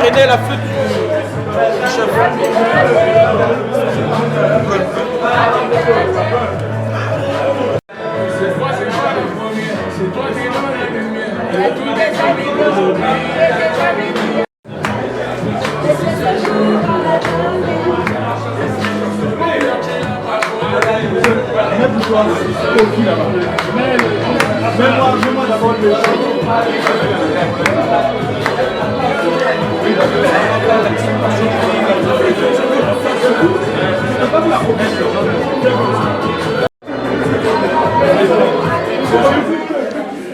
Prenez la flûte du chef. Mets-moi d'abord le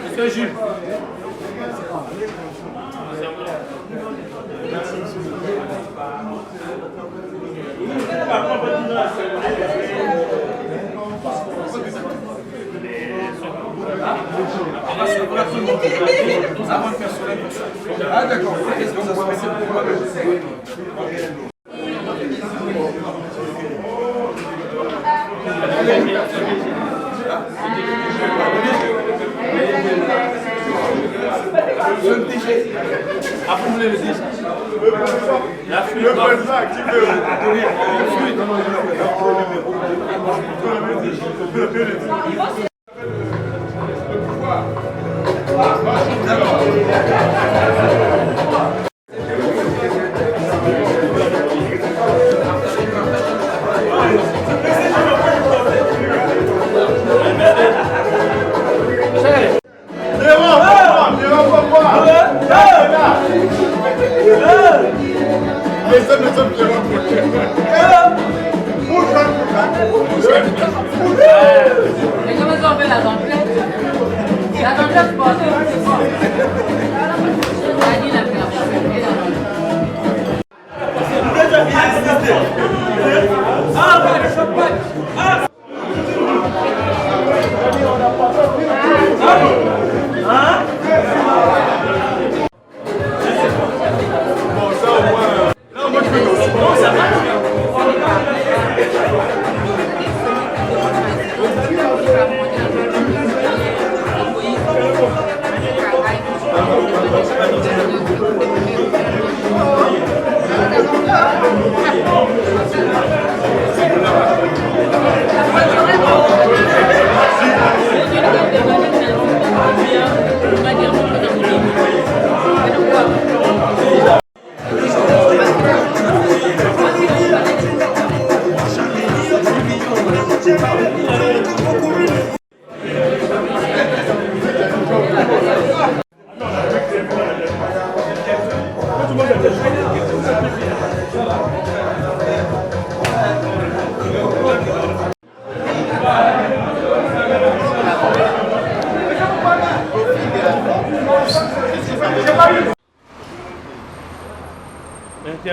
Monsieur Jules. Ah d'accord, qu'est-ce que ça se passe pour moi? Approuve-le le disque. La flûte. Le président active le flûte. Mais comment on fait la dentelette? La dentelette, c'est pas ça. Dani, il a fait la dentelette.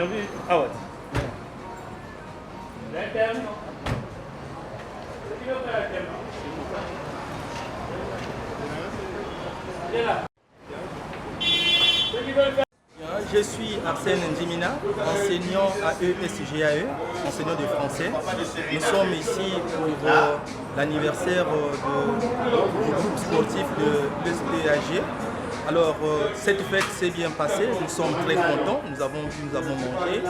L'interview. Ah ouais. L'interview. Je suis Arsène Ndimina, enseignant à ESGAE, enseignant de français. Nous sommes ici pour l'anniversaire du groupe sportif de l'ESGAE. Alors, cette fête s'est bien passée, nous sommes très contents, nous avons mangé,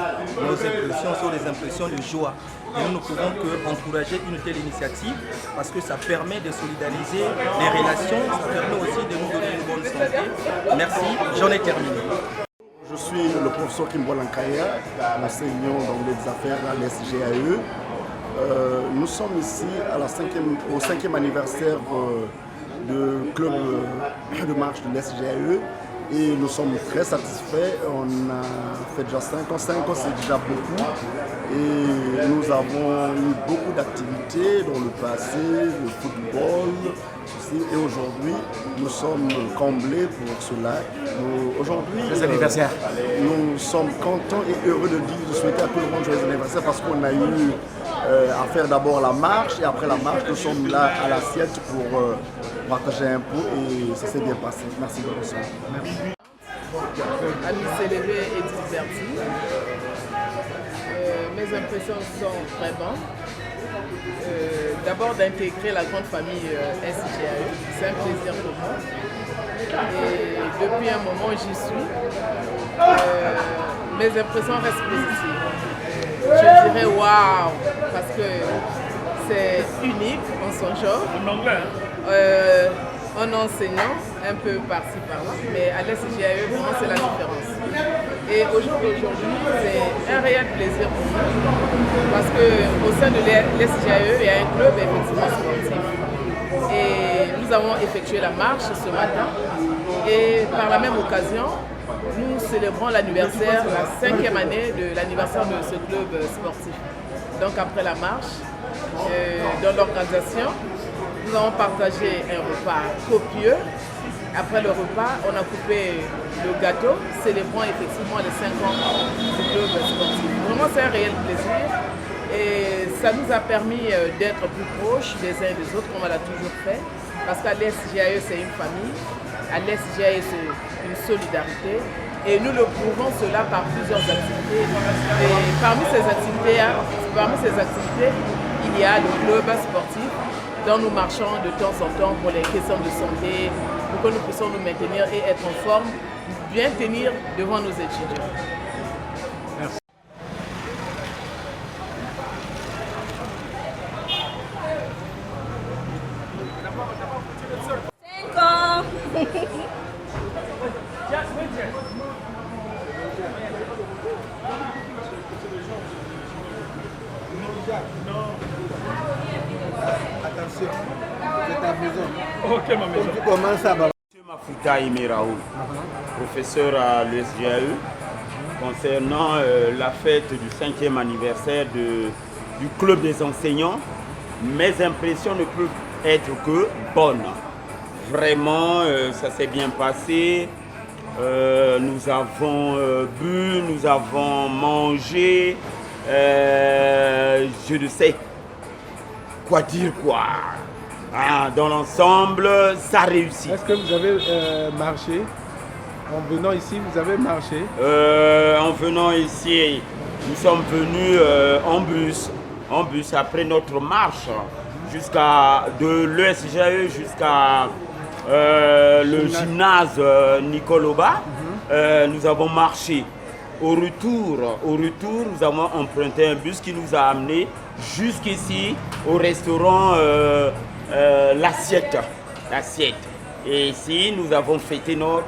nos impressions sont des impressions de joie. Et nous ne pouvons qu'encourager une telle initiative parce que ça permet de solidariser les relations, ça permet aussi de nous donner une bonne santé. Merci, j'en ai terminé. Je suis le professeur Kimbo Lankaya, enseignant dans les affaires à l'SGAE. Nous sommes ici au 5e anniversaire du club de marche de l'SGAE et nous sommes très satisfaits. On a fait déjà 5 ans, c'est déjà beaucoup et nous avons eu beaucoup d'activités dans le passé, le football aussi, et aujourd'hui nous sommes comblés pour cela. Aujourd'hui, nous sommes contents et heureux de souhaiter à tout le monde joyeux anniversaire parce qu'on a eu à faire d'abord la marche et après la marche nous sommes là à l'assiette pour partager un peu et ça s'est bien passé. Merci beaucoup. Annie Célévé et Diverti. Mes impressions sont très bonnes. D'abord d'intégrer la grande famille SGAE, c'est un plaisir pour moi. Et depuis un moment j'y suis. Mes impressions restent positives. Je dirais waouh, parce que c'est unique en son genre. En anglais. En enseignant un peu par-ci par-là, mais à l'SGAE, vraiment c'est la différence. Et au jour d'aujourd'hui, c'est un réel plaisir pour nous, parce qu'au sein de l'SGAE, il y a un club effectivement sportif. Et nous avons effectué la marche ce matin, et par la même occasion, nous célébrons l'anniversaire, la 5e année de l'anniversaire de ce club sportif. Donc après la marche, dans l'organisation, nous avons partagé un repas copieux. Après le repas, on a coupé le gâteau, célébrant effectivement les 5 ans du club sportif. Vraiment, c'est un réel plaisir et ça nous a permis d'être plus proches des uns et des autres, comme on l'a toujours fait. Parce qu'à l'SGAE, c'est une famille, à l'SGAE, c'est une solidarité. Et nous le prouvons cela par plusieurs activités. Et parmi ces activités, il y a le club sportif, dont nous marchons de temps en temps pour les questions de santé, pour que nous puissions nous maintenir et être en forme, bien tenir devant nos étudiants. Merci. Attention, c'est ta maison. Ok, ma maison. Tu commences à Monsieur Mafuta Aimé Raoul, professeur à l'USGAE, concernant la fête du 5e anniversaire du club des enseignants, mes impressions ne peuvent être que bonnes. Vraiment, ça s'est bien passé. Nous avons bu, nous avons mangé. Je ne sais quoi dire quoi. Ah, dans l'ensemble, ça réussit. Est-ce que vous avez marché? En venant ici, vous avez marché? En venant ici, nous sommes venus en bus après notre marche de l'ESGAE jusqu'à le gymnase Nicoloba. Nous avons marché. Au retour, nous avons emprunté un bus qui nous a amenés jusqu'ici au restaurant L'Assiette. Et ici, nous avons fêté notre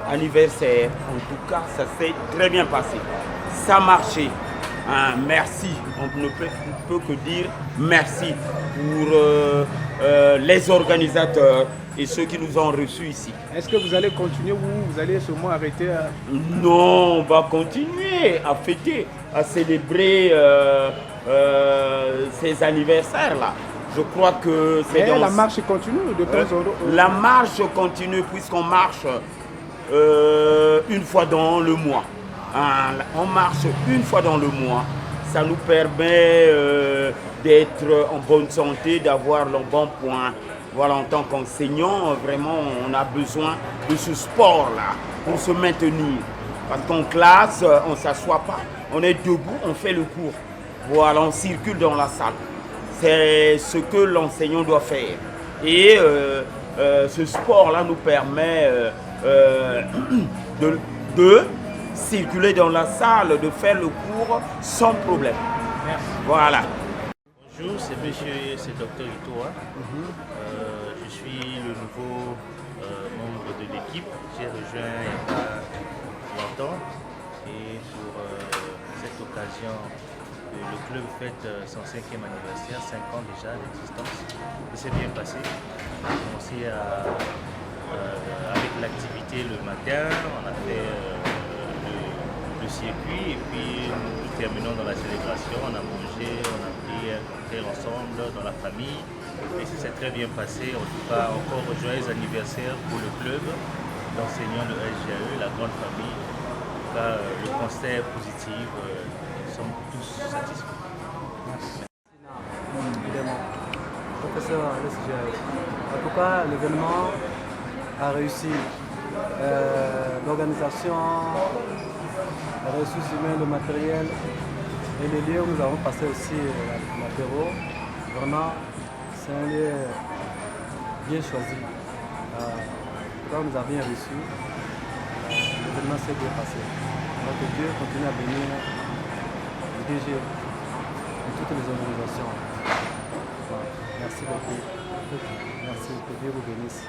anniversaire. En tout cas, ça s'est très bien passé. Ça a marché. Merci. On ne peut que dire merci pour les organisateurs et ceux qui nous ont reçus ici. Est-ce que vous allez continuer ou vous allez seulement arrêter à... Non, on va continuer à fêter, à célébrer ces anniversaires-là. Je crois que c'est la marche continue de temps en temps. La marche continue puisqu'on marche une fois dans le mois. On marche une fois dans le mois. Ça nous permet d'être en bonne santé, d'avoir le bon point. Voilà, en tant qu'enseignant, vraiment, on a besoin de ce sport-là pour se maintenir. Parce qu'en classe, on ne s'assoit pas, on est debout, on fait le cours. Voilà, on circule dans la salle. C'est ce que l'enseignant doit faire. Et ce sport-là nous permet de circuler dans la salle, de faire le cours sans problème. Merci. Voilà. Bonjour, c'est Dr Itoa. Je suis le nouveau membre de l'équipe. J'ai rejoint il n'y a pas longtemps. Et pour cette occasion, le club fête son 5e anniversaire, 5 ans déjà d'existence. Et c'est bien passé. On a commencé avec l'activité le matin, on a fait le circuit et puis nous terminons dans la célébration. On a mangé, on a pris un cocktail ensemble dans la famille et ça s'est très bien passé. En tout cas, encore joyeux anniversaire pour le club d'enseignants de SGAE, la grande famille. En tout cas, le constat est positif, nous sommes tous satisfaits. Merci. Professeur à l'SGAE. En tout cas, l'événement a réussi. L'organisation, les ressources humaines, le matériel et les lieux où nous avons passé aussi l'apéro. Vraiment, c'est un lieu bien choisi. On nous a bien reçus. L'événement s'est bien passé. Donc que Dieu continue à bénir le DG et toutes les organisations. Voilà. Merci beaucoup. Merci, que Dieu vous bénisse.